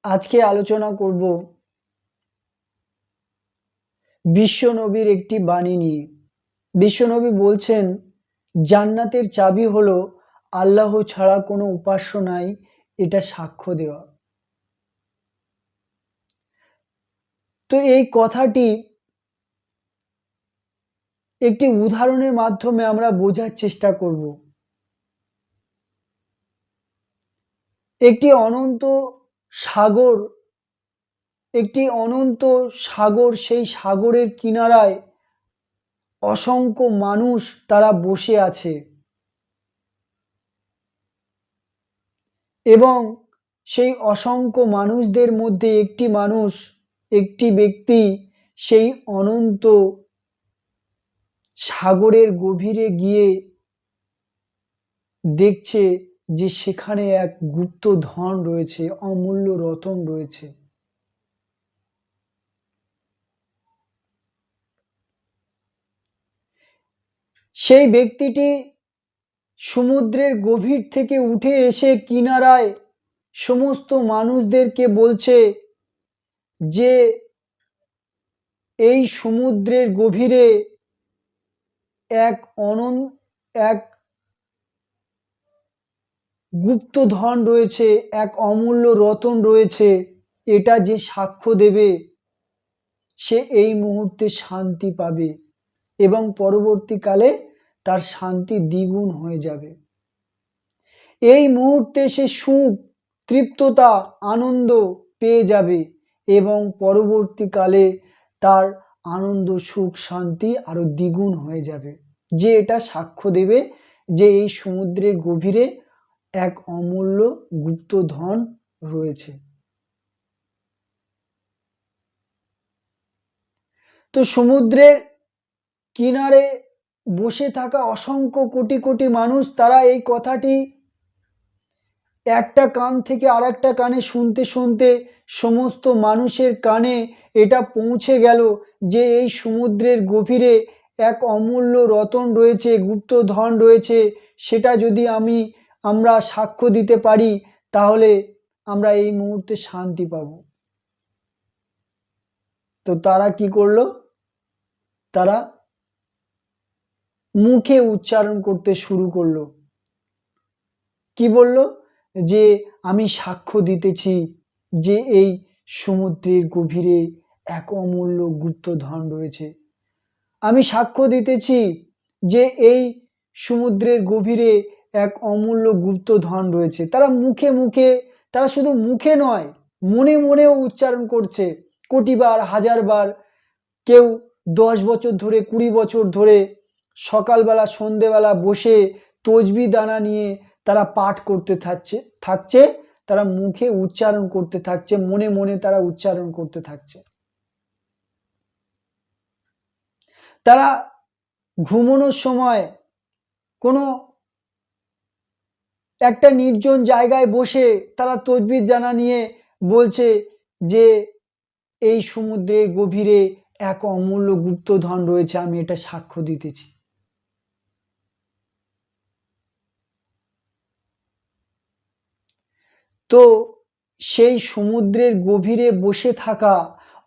আজকে আলোচনা করব বিশ্বনবীর একটি বাণী নিয়ে। বিশ্বনবী বলছেন, জান্নাতের চাবি হলো আল্লাহ ছাড়া কোনো উপাস্য নাই, এটা সাক্ষ্য দেওয়া। তো এই কথাটি একটি উদাহরণের মাধ্যমে আমরা বোঝার চেষ্টা করব। একটি অনন্ত সাগর, সেই সাগরের কিনারায় অসংখ্য মানুষ তারা বসে আছে এবং সেই অসংখ্য মানুষদের মধ্যে একটি ব্যক্তি সেই অনন্ত সাগরের গভীরে গিয়ে দেখছে যে সেখানে এক গুপ্ত ধন রয়েছে, অমূল্য রতন রয়েছে। সেই ব্যক্তিটি সমুদ্রের গভীর থেকে উঠে এসে কিনারায় সমস্ত মানুষদেরকে বলছে যে এই সমুদ্রের গভীরে এক গুপ্ত ধন রয়েছে, এক অমূল্য রতন রয়েছে। এটা যে সাক্ষ্য দেবে সে এই মুহূর্তে শান্তি পাবে এবং পরবর্তীকালে তার শান্তি দ্বিগুণ হয়ে যাবে। এই মুহূর্তে সে সুখ, তৃপ্ততা, আনন্দ পেয়ে যাবে এবং পরবর্তীকালে তার আনন্দ, সুখ, শান্তি আরো দ্বিগুণ হয়ে যাবে। যে এটা সাক্ষ্য দেবে যে এই সমুদ্রের গভীরে এক অমূল্য গুপ্ত ধন রয়েছে। তো সমুদ্রের কিনারে বসে থাকা অসংখ্য কোটি কোটি মানুষ তারা এই কথাটি একটা কান থেকে আর একটা কানে শুনতে শুনতে সমস্ত মানুষের কানে এটা পৌঁছে গেল যে এই সমুদ্রের গভীরে এক অমূল্য রতন রয়েছে, গুপ্ত ধন রয়েছে। সেটা যদি আমরা সাক্ষ্য দিতে পারি তাহলে আমরা এই মুহূর্তে শান্তি পাব। তো তারা কি করলো? তারা মুখে উচ্চারণ করতে শুরু করলো। কি বলল? যে আমি সাক্ষ্য দিতেছি যে এই সমুদ্রের গভীরে এক অমূল্য গুপ্ত ধন রয়েছে। আমি সাক্ষ্য দিতেছি যে এই সমুদ্রের গভীরে এক অমূল্য গুপ্ত ধন রয়েছে। তারা মুখে মুখে, তারা শুধু মুখে নয়, মনে মনেও উচ্চারণ করছে কোটিবার, হাজারবার। কেউ 10 বছর ধরে, 20 বছর ধরে সকালবেলা সন্ধেবেলা বসে তসবিহ দানা নিয়ে তারা পাঠ করতে থাকছে। তারা মুখে উচ্চারণ করতে থাকছে, মনে মনে তারা উচ্চারণ করতে থাকছে। তারা ঘুমানোর সময় কোনো একটা নির্জন জায়গায় বসে তারা তসবিহ দানা নিয়ে বলছে যে এই সমুদ্রের গভীরে এক অমূল্য গুপ্তধন রয়েছে, আমি এটা সাক্ষ্য দিতেছি। তো সেই সমুদ্রের গভীরে বসে থাকা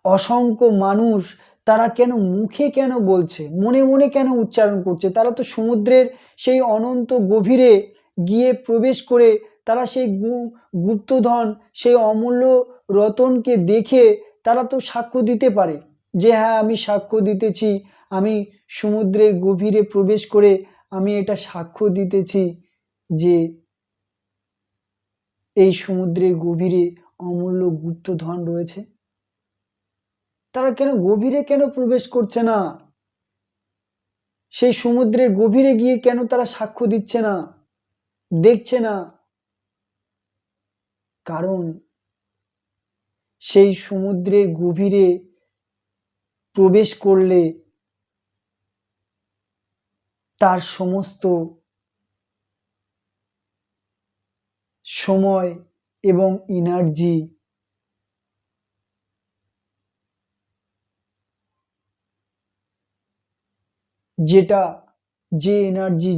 অসংখ্য মানুষ তারা কেন মুখে কেন বলছে, মনে মনে কেন উচ্চারণ করছে? তারা তো সমুদ্রের সেই অনন্ত গভীরে গিয়ে প্রবেশ করে তারা সেই গুপ্তধন, সেই অমূল্য রতনকে দেখে তারা তো সাক্ষ্য দিতে পারে যে হ্যাঁ, আমি সাক্ষ্য দিতেছি, আমি সমুদ্রের গভীরে প্রবেশ করে আমি এটা সাক্ষ্য দিতেছি যে এই সমুদ্রের গভীরে অমূল্য গুপ্তধন রয়েছে। তারা কেন গভীরে কেন প্রবেশ করছে না? সেই সমুদ্রের গভীরে গিয়ে কেন তারা সাক্ষ্য দিচ্ছে না, দেখছে না? কারণ সেই সমুদ্রের গভীরে প্রবেশ করলে তার সমস্ত সময় এবং এনার্জি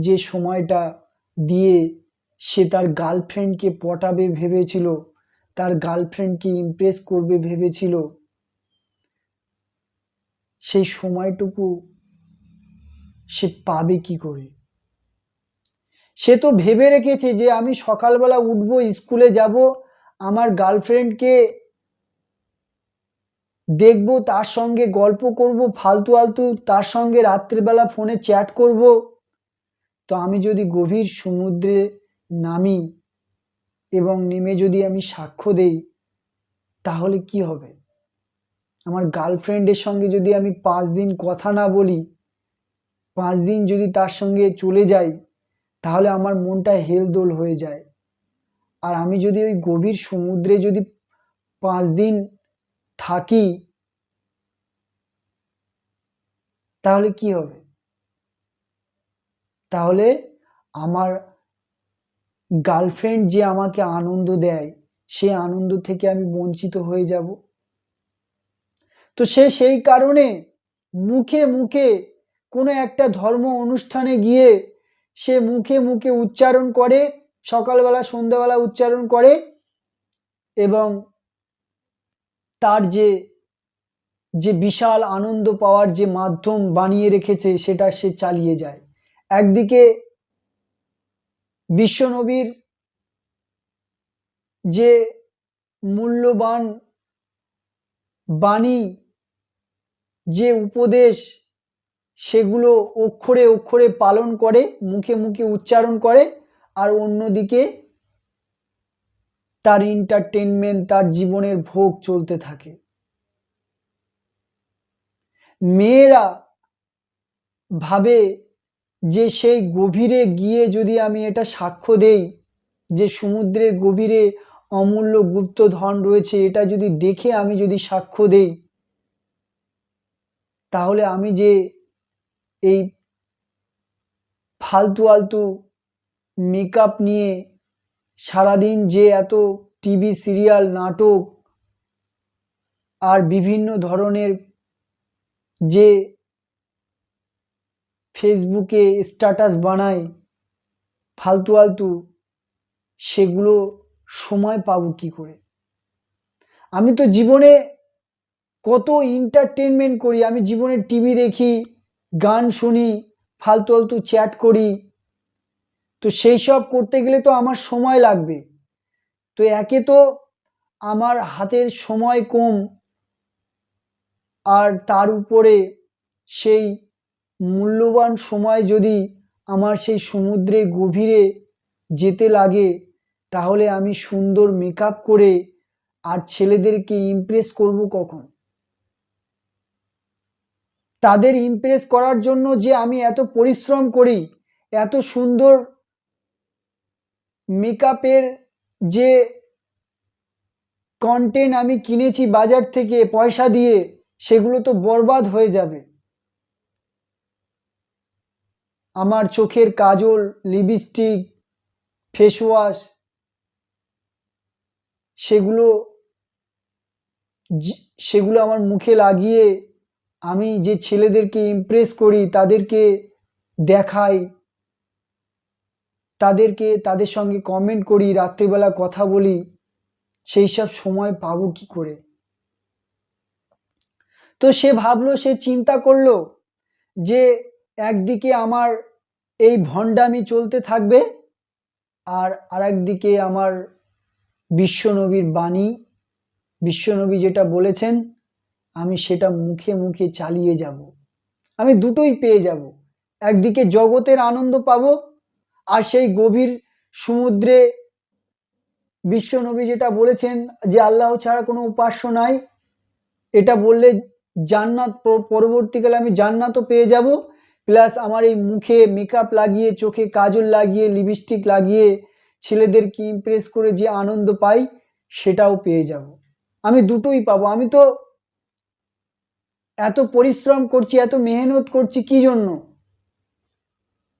যে সময়টা দিয়ে সে তার গার্লফ্রেন্ডকে পটাবে ভেবেছিল, তার গার্লফ্রেন্ডকে ইমপ্রেস করবে ভেবেছিল, সেই সময়টুকু সে পাবে কি করে? সে তো ভেবে রেখেছে যে আমি সকালবেলা উঠবো, স্কুলে যাব, আমার গার্লফ্রেন্ডকে দেখবো, তার সঙ্গে গল্প করব ফালতু আলতু, তার সঙ্গে রাত্রিবেলা ফোনে চ্যাট করব। তো আমি যদি গভীর সমুদ্রে নামি এবং নেমে যদি আমি সাক্ষ্য দেই, তাহলে কি হবে? আমার গার্লফ্রেন্ডের সঙ্গে যদি আমি 5 দিন কথা না বলি, 5 দিন যদি তার সঙ্গে চলে যাই, তাহলে আমার মনটা হেলদোল হয়ে যায়। আর আমি যদি ওই গভীর সমুদ্রে যদি 5 দিন থাকি, তাহলে কি হবে? তাহলে আমার গার্লফ্রেন্ড যে আমাকে আনন্দ দেয়, সে আনন্দ থেকে আমি বঞ্চিত হয়ে যাব। তো সে সেই কারণে মুখে মুখে কোনো একটা ধর্ম অনুষ্ঠানে গিয়ে সে মুখে মুখে উচ্চারণ করে, সকালবেলা সন্ধ্যাবেলা উচ্চারণ করে, এবং তার যে বিশাল আনন্দ পাওয়ার যে মাধ্যম বানিয়ে রেখেছে সেটা সে চালিয়ে যায়। একদিকে বিশ্বনবীর যে মূল্যবান বাণী, যে উপদেশ, সেগুলো অক্ষরে অক্ষরে পালন করে, মুখে মুখে উচ্চারণ করে, আর অন্যদিকে তার এন্টারটেনমেন্ট, তার জীবনের ভোগ চলতে থাকে। মেয়েরা ভাবে যে সেই গভীরে গিয়ে যদি আমি এটা সাক্ষ্য দেই যে সমুদ্রের গভীরে অমূল্য গুপ্তধন রয়েছে, এটা যদি দেখে আমি যদি সাক্ষ্য দেই, তাহলে আমি যে এই ফালতু আলতু মেকআপ নিয়ে সারাদিন যে এত টিভি সিরিয়াল, নাটক আর বিভিন্ন ধরনের যে ফেসবুকে স্ট্যাটাস বানাই ফালতু আলতু, সেগুলো সময় পাবো কি করে? আমি তো জীবনে কত এন্টারটেনমেন্ট করি, আমি জীবনে টিভি দেখি, গান শুনি, ফালতু আলতু চ্যাট করি। তো সেই সব করতে গেলে তো আমার সময় লাগবে। তো একে তো আমার হাতের সময় কম, আর তার উপরে সেই মূল্যবান সময় যদি আমার সেই সমুদ্রের গভীরে যেতে লাগে, তাহলে আমি সুন্দর মেকআপ করে আর ছেলেদেরকে ইমপ্রেস করব কখন? তাদের ইমপ্রেস করার জন্য যে আমি এত পরিশ্রম করি, এত সুন্দর মেকআপের যে কন্টেন্ট আমি কিনেছি বাজার থেকে পয়সা দিয়ে, সেগুলো তো বরবাদ হয়ে যাবে। আমার চোখের কাজল, লিপস্টিক, ফেস ওয়াশ, সেগুলো সেগুলো আমার মুখে লাগিয়ে আমি যে ছেলেদেরকে ইমপ্রেস করি, তাদেরকে দেখাই, তাদের সঙ্গে কমেন্ট করি, রাত্রিবেলা কথা বলি, সেই সব সময় পাবো কি করে? তো সে ভাবলো, সে চিন্তা করলো যে একদিকে আমার এই ভণ্ডামি চলতে থাকবে, আর আরেকদিকে আমার বিশ্বনবীর বাণী, বিশ্বনবী যেটা বলেছেন আমি সেটা মুখে মুখে চালিয়ে যাব। আমি দুটোই পেয়ে যাব, একদিকে জগতের আনন্দ পাবো, আর সেই গভীর সমুদ্রে বিশ্বনবী যেটা বলেছেন যে আল্লাহ ছাড়া কোনো উপাস্য নাই, এটা বললে জান্নাত, পরবর্তীকালে আমি জান্নাতও পেয়ে যাব, প্লাস আমার এই মুখে মেকআপ লাগিয়ে, চোখে কাজল লাগিয়ে, লিপস্টিক লাগিয়ে ছেলেদেরকে ইমপ্রেস করে যে আনন্দ পাই, সেটাও পেয়ে যাব। আমি দুটোই পাবো। আমি তো এত পরিশ্রম করছি, এত মেহনত করছি কি জন্য?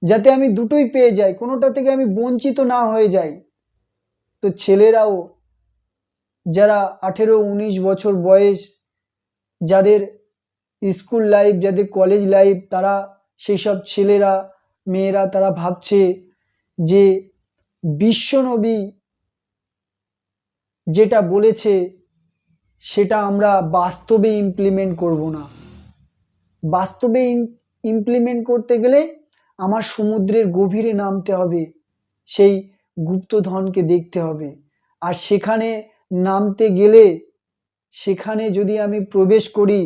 যাতে আমি দুটোই পেয়ে যাই, কোনোটা থেকে আমি বঞ্চিত না হয়ে যাই। তো ছেলেরাও যারা 18-19 বছর বয়স, যাদের স্কুল লাইফ, যাদের কলেজ লাইফ, তারা সেই সব ছেলেরা, মেয়েরা, তারা ভাবছে যে বিশ্বনবী যেটা বলেছে সেটা আমরা বাস্তবে ইমপ্লিমেন্ট করব না। বাস্তবে ইমপ্লিমেন্ট করতে গেলে আমার সমুদ্রের গভীরে নামতে হবে, সেই গুপ্তধনকে দেখতে হবে। আর সেখানে নামতে গেলে, সেখানে যদি আমি প্রবেশ করি,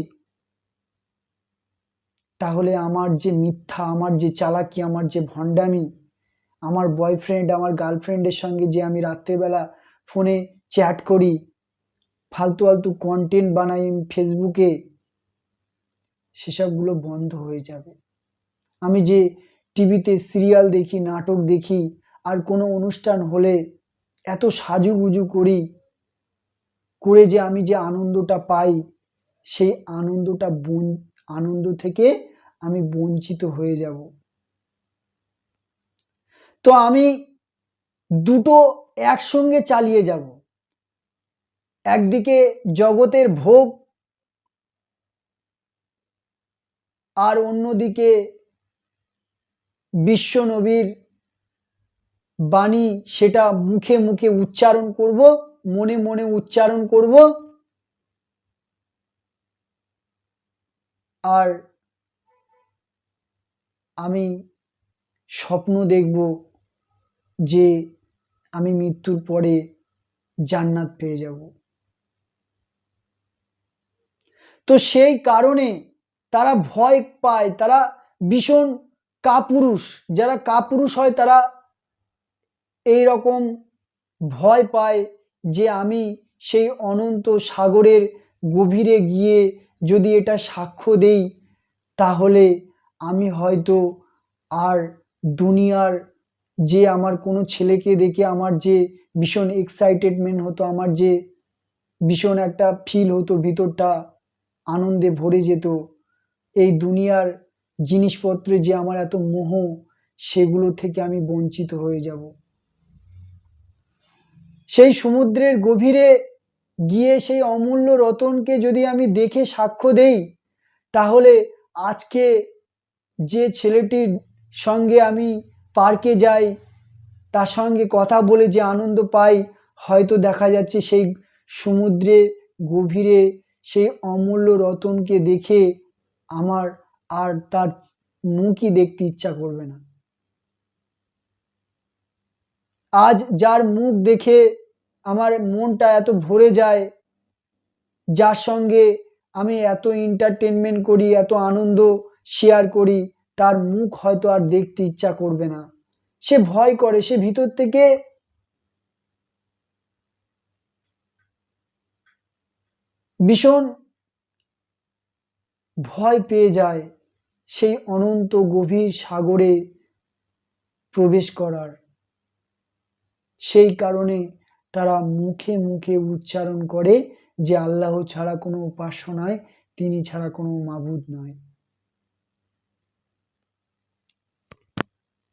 তাহলে আমার যে মিথ্যা, আমার যে চালাকি, আমার যে ভণ্ডামি, আমার বয়ফ্রেন্ড, আমার গার্লফ্রেন্ডের সঙ্গে যে আমি রাত্রেবেলা ফোনে চ্যাট করি, ফালতু ফালতু কন্টেন্ট বানাই ফেসবুকে, সেসবগুলো বন্ধ হয়ে যাবে। আমি যে টিভিতে সিরিয়াল দেখি, নাটক দেখি, আর কোনো অনুষ্ঠান হলে এত সাজুগুজু করি, করে যে আমি যে আনন্দটা পাই, সেই আনন্দ থেকে আমি বঞ্চিত হয়ে যাব। তো আমি দুটো একসঙ্গে চালিয়ে যাব। একদিকে জগতের ভোগ, আর অন্যদিকে বিশ্বনবীর বাণী, সেটা মুখে মুখে উচ্চারণ করব, মনে মনে উচ্চারণ করব। আর আমি স্বপ্ন দেখব যে আমি মৃত্যুর পরে জান্নাত পেয়ে যাব। তো সেই কারণে তারা ভয় পায়, তারা ভীষণ কাপুরুষ। যারা কাপুরুষ হয় তারা এই রকম ভয় পায় যে আমি সেই অনন্ত সাগরের গভীরে গিয়ে যদি এটা সাক্ষ্য দেই, তাহলে আমি হয়তো আর দুনিয়ার যে আমার কোনো ছেলেকে দেখে আমার যে ভীষণ এক্সাইটেডমেন্ট হতো, আমার যে ভীষণ একটা ফিল হতো, ভিতরটা আনন্দে ভরে যেত, এই দুনিয়ার জিনিসপত্রে যে আমার এত মোহ, সেগুলো থেকে আমি বঞ্চিত হয়ে যাব। সেই সমুদ্রের গভীরে গিয়ে সেই অমূল্য রতনকে যদি আমি দেখে সাক্ষ্য দেই, তাহলে আজকে যে ছেলেটির সঙ্গে আমি পার্কে যাই, তার সঙ্গে কথা বলে যে আনন্দ পাই, হয়তো দেখা যাচ্ছে সেই সমুদ্রের গভীরে সেই অমূল্য রতনকে দেখে আমার আর তার মুখই দেখতে ইচ্ছা করবে না। আজ যার মুখ দেখে আমার মনটা এত ভরে যায়, যার সঙ্গে আমি এত এন্টারটেনমেন্ট করি, এত আনন্দ শেয়ার করি, তার মুখ হয়তো আর দেখতে ইচ্ছা করবে না। সে ভয় করে, সে ভিতর থেকে ভীষণ ভয় পেয়ে যায় সেই অনন্ত গভীর সাগরে প্রবেশ করার। সেই কারণে তারা মুখে মুখে উচ্চারণ করে যে আল্লাহ ছাড়া কোনো উপাস্য নয়, তিনি ছাড়া কোনো মাবুদ নয়।